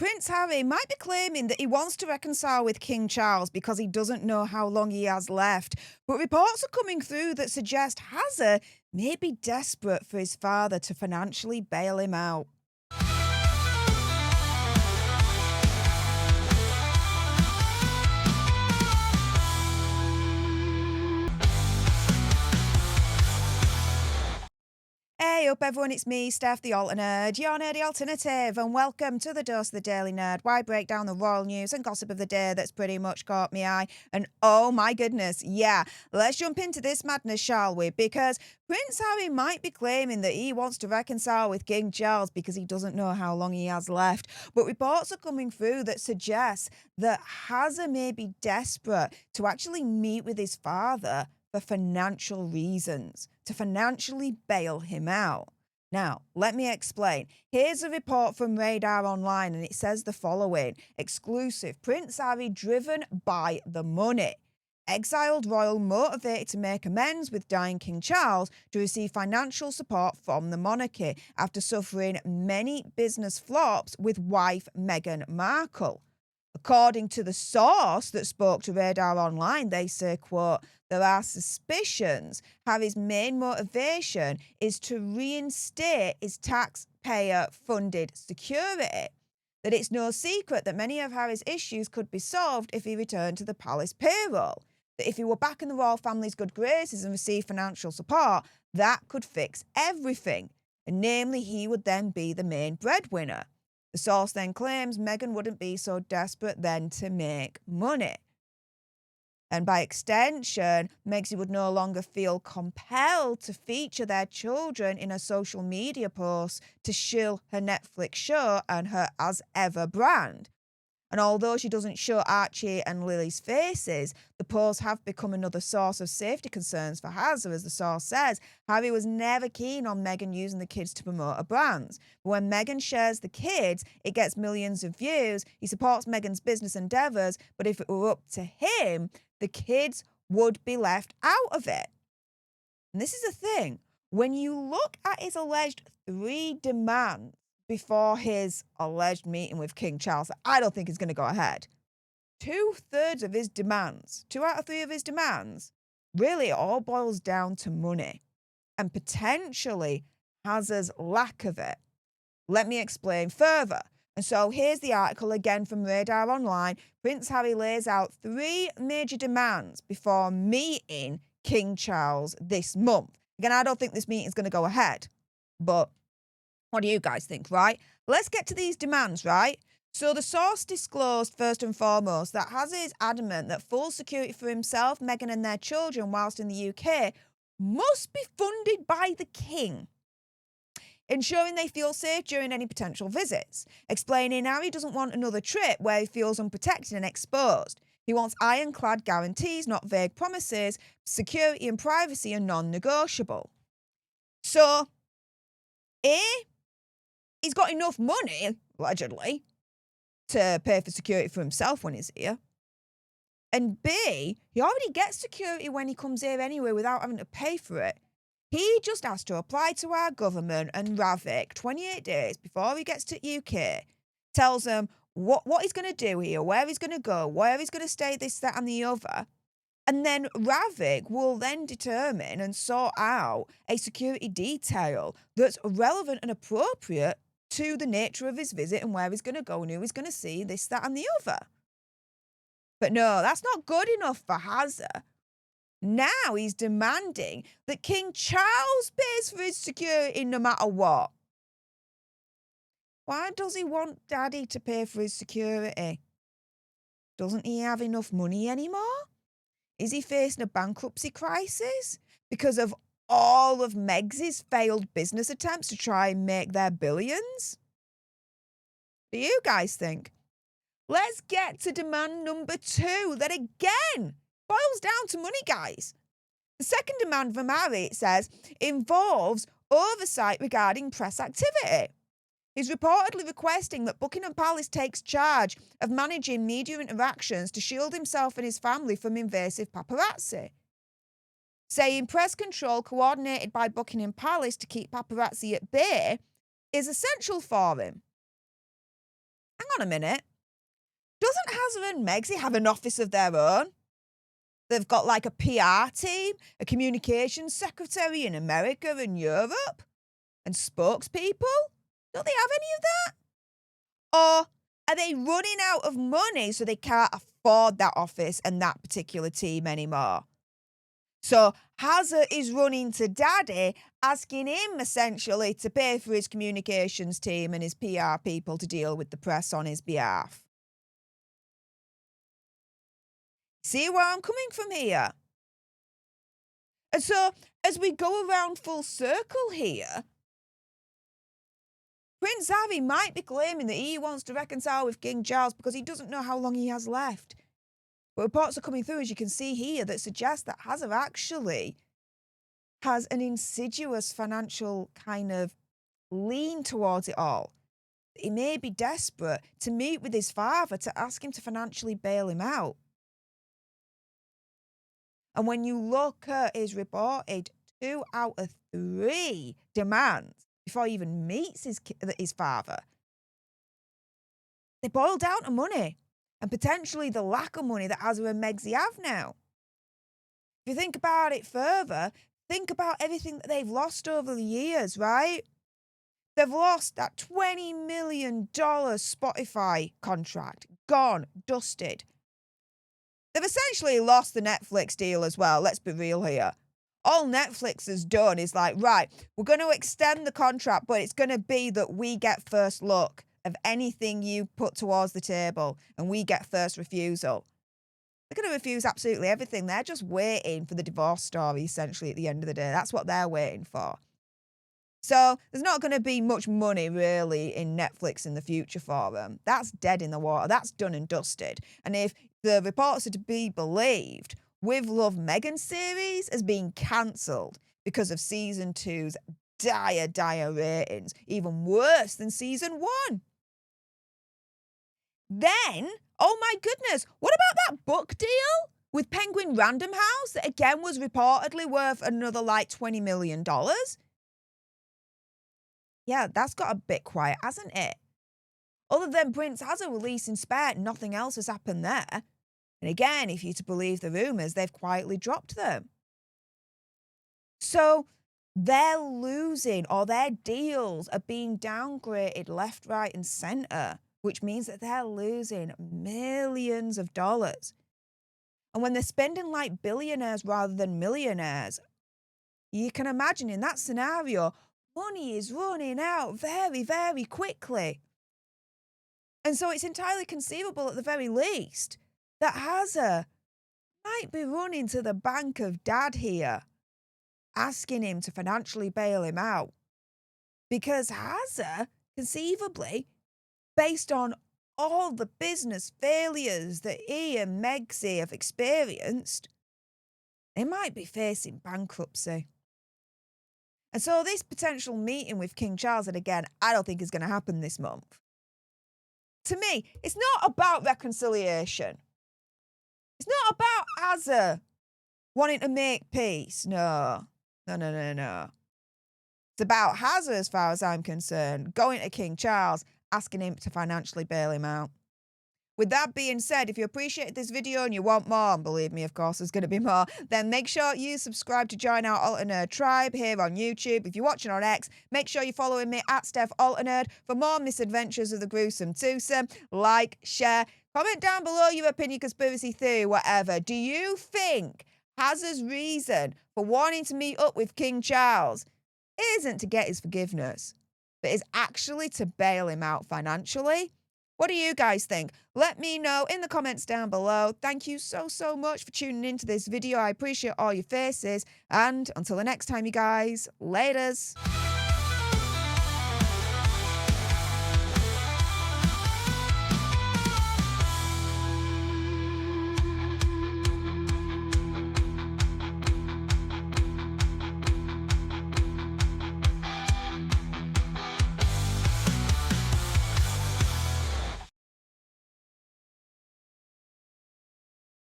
Prince Harry might be claiming that he wants to reconcile with King Charles because he doesn't know how long he has left, but reports are coming through that suggest Hazard may be desperate for his father to financially bail him out. Hey up everyone, it's me, Stef The Alter Nerd, your nerdy alternative, and welcome to the Dose of the Daily Nerd, where I break down the royal news and gossip of the day that's pretty much caught me eye. And oh my goodness, yeah, let's jump into this madness, shall we? Because Prince Harry might be claiming that he wants to reconcile with King Charles because he doesn't know how long he has left. But reports are coming through that suggest that Hazard may be desperate to actually meet with his father for financial reasons, to financially bail him out. Now, let me explain. Here's a report from Radar Online, and it says the following. Exclusive. Prince Harry driven by the money. Exiled royal motivated to make amends with dying King Charles to receive financial support from the monarchy after suffering many business flops with wife Meghan Markle. According to the source that spoke to Radar Online, they say, quote, there are suspicions Harry's main motivation is to reinstate his taxpayer-funded security. That it's no secret that many of Harry's issues could be solved if he returned to the palace payroll. That if he were back in the royal family's good graces and received financial support, that could fix everything. And namely, he would then be the main breadwinner. The source then claims Meghan wouldn't be so desperate then to make money. And by extension, Megxie would no longer feel compelled to feature their children in her social media posts to shill her Netflix show and her As Ever brand. And although she doesn't show Archie and Lily's faces, the posts have become another source of safety concerns for Hazard. As the source says, Harry was never keen on Meghan using the kids to promote her brands. But when Meghan shares the kids, it gets millions of views. He supports Meghan's business endeavours, but if it were up to him, the kids would be left out of it. And this is the thing. When you look at his alleged 3 demands, before his alleged meeting with King Charles, I don't think is going to go ahead. 2/3 of his demands, 2 out of 3 of his demands, really it all boils down to money and potentially Hazard's lack of it. Let me explain further. And so here's the article again from Radar Online. Prince Harry lays out 3 major demands before meeting King Charles this month. Again, I don't think this meeting is going to go ahead, but what do you guys think, right? Let's get to these demands, right? So the source disclosed first and foremost that Hazard is adamant that full security for himself, Meghan and their children whilst in the UK must be funded by the King, ensuring they feel safe during any potential visits, explaining how he doesn't want another trip where he feels unprotected and exposed. He wants ironclad guarantees, not vague promises. Security and privacy are non-negotiable. So, A, he's got enough money, allegedly, to pay for security for himself when he's here. And B, he already gets security when he comes here anyway without having to pay for it. He just has to apply to our government and Ravik 28 days before he gets to UK, tells them what he's going to do here, where he's going to go, where he's going to stay, this, that and the other. And then Ravik will then determine and sort out a security detail that's relevant and appropriate to the nature of his visit and where he's going to go and who he's going to see, this, that and the other. But no, that's not good enough for Hazard. Now he's demanding that King Charles pays for his security no matter what. Why does he want Daddy to pay for his security? Doesn't he have enough money anymore? Is he facing a bankruptcy crisis because of all of Megxie's failed business attempts to try and make their billions? What do you guys think? Let's get to demand number 2, that again boils down to money, guys. The second demand from Harry, it says, involves oversight regarding press activity. He's reportedly requesting that Buckingham Palace takes charge of managing media interactions to shield himself and his family from invasive paparazzi, saying press control coordinated by Buckingham Palace to keep paparazzi at bay is essential for him. hang on a minute. Doesn't Hazard and Megxie have an office of their own? They've got like a PR team, a communications secretary in America and Europe, and spokespeople. Don't they have any of that? Or are they running out of money so they can't afford that office and that particular team anymore? So Hazard is running to Daddy, asking him essentially to pay for his communications team and his PR people to deal with the press on his behalf. See where I'm coming from here? And so, as we go around full circle here, Prince Harry might be claiming that he wants to reconcile with King Charles because he doesn't know how long he has left. But reports are coming through, as you can see here, that suggest that Hazard actually has an insidious financial kind of lean towards it all. He may be desperate to meet with his father to ask him to financially bail him out. And when you look at his reported 2 out of 3 demands before he even meets his father, they boil down to money and potentially the lack of money that Hazard and Megxie have now. If you think about it further, think about everything that they've lost over the years, right? They've lost that $20 million Spotify contract. Gone, dusted. They've essentially lost the Netflix deal as well, let's be real here. All Netflix has done is like, right, we're going to extend the contract, but it's going to be that we get first look of anything you put towards the table, and we get first refusal. They're going to refuse absolutely everything. They're just waiting for the divorce story, essentially, at the end of the day. That's what they're waiting for. So there's not going to be much money, really, in Netflix in the future for them. That's dead in the water. That's done and dusted. And if the reports are to be believed, With Love Meghan series has been cancelled because of season 2's dire ratings, even worse than season 1. Then, oh my goodness, what about that book deal with Penguin Random House that again was reportedly worth another like $20 million? Yeah, that's got a bit quiet, hasn't it? Other than Prince has a release in spare, nothing else has happened there. And again, if you're to believe the rumours, they've quietly dropped them. So they're losing, or their deals are being downgraded left, right and centre, which means that they're losing millions of dollars. And when they're spending like billionaires rather than millionaires, you can imagine in that scenario, money is running out very, very quickly. And so it's entirely conceivable at the very least that Hazard might be running to the bank of Dad here, asking him to financially bail him out. Because Hazard, conceivably, based on all the business failures that he and Megxie have experienced, they might be facing bankruptcy. And so this potential meeting with King Charles, and again, I don't think is going to happen this month. To me, it's not about reconciliation. It's not about Hazard wanting to make peace. No. It's about Hazard, as far as I'm concerned, going to King Charles, asking him to financially bail him out. With that being said, if you appreciated this video and you want more, and believe me, of course, there's going to be more, then make sure you subscribe to join our Alter Nerd tribe here on YouTube. If you're watching on X, make sure you're following me at Stef Alter Nerd for more misadventures of the gruesome twosome. Like, share, comment down below your opinion, conspiracy theory, whatever. Do you think Hazard's reason for wanting to meet up with King Charles isn't to get his forgiveness, but is actually to bail him out financially? What do you guys think? Let me know in the comments down below. Thank you so much for tuning into this video. I appreciate all your faces. And until the next time, you guys, laters.